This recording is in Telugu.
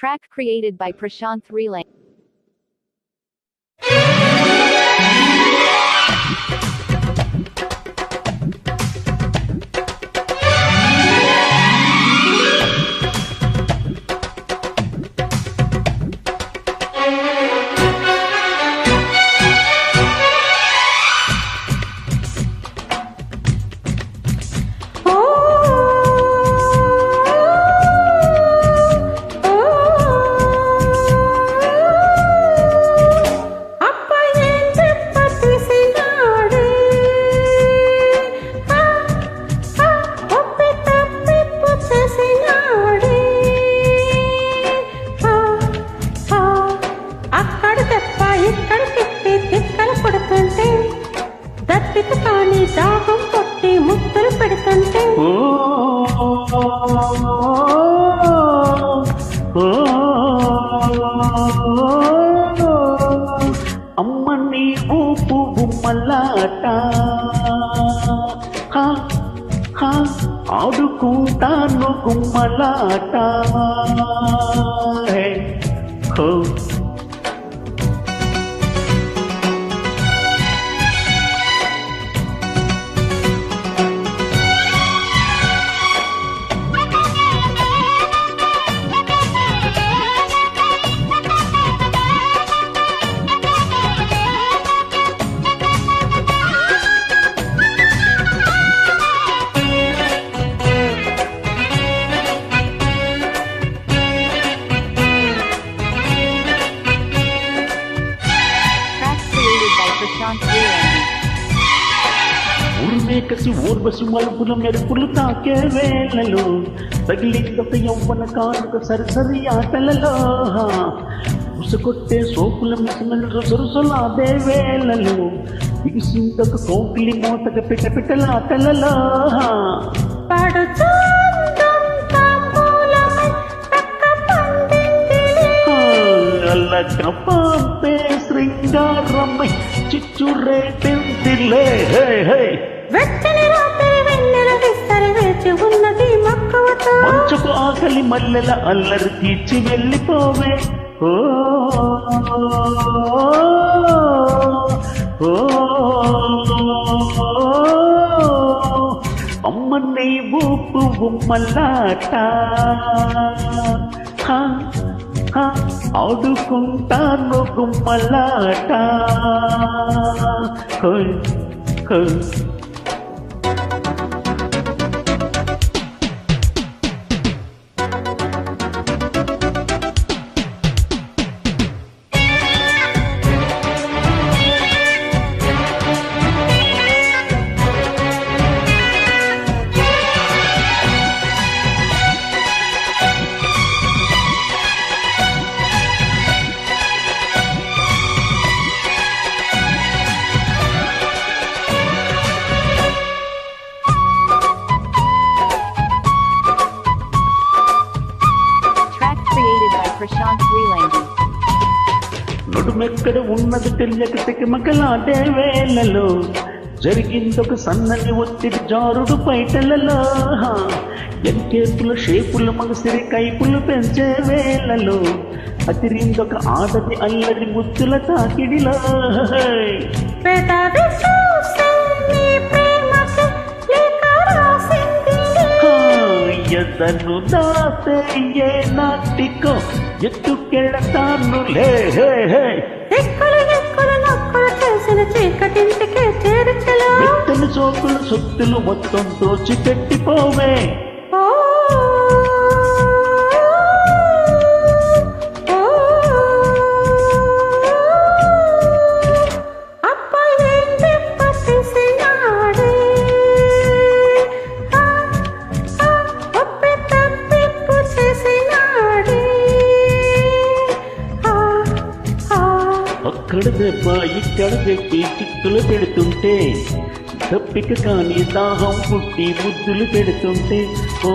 track created by Prashant Reeling. దాహం కొట్టి ముద్దలు పెడుతుంటే అమ్మ నీ ఊపు బొమ్మలాట ఆడుకుంటాను గుమ్మలాట ఉర్మేకసి ఊర్వశి మలుపుల మెరుపులు తాకే వేళలో తగిలిందొక యవ్వన కానుక సరిసరి ఆటలలో ఉసకొట్టే సోపుల మిసిమెలు సొరుసొలాదే వేళలో బిగిసిందొక కోకిలి మోతక పిటపిటలాటలలో అల్లక పంపే శృంగారమై చిచ్చురేటిందిలే మంచుకు ఆకలి మల్లెల అల్లరి తీర్చి వెళ్ళిపోవే ఓ అమ్మ నీ ఊపు బొమ్మలాట ఆడుకుంటాను గుమ్మలాట Prashant Reeling. నడుమెక్కడ ఉన్నది తెలియక తెగమగలాడే వేళలో జరిగిందొక సన్నని ఒత్తిడి జారుడు పైటలలో ఎంకేపుల షేపులు మగసిరి కైపులు పెంచే వేళలో అతిరిందొక ఆడది అల్లరి ముద్దుల తాకిడిలో ఎదను దాసే ఏ నాటికో ఎత్తుకెళ్ళతానులే మెత్తని చోకులు సొత్తులు మొత్తం దోచి పెట్టిపోవే అక్కడ దెబ్బ ఇక్కడ పెట్టి చిక్కులు పెడుతుంటే తప్పిక కానీ దాహం పుట్టి ముద్దులు పెడుతుంటే ఓ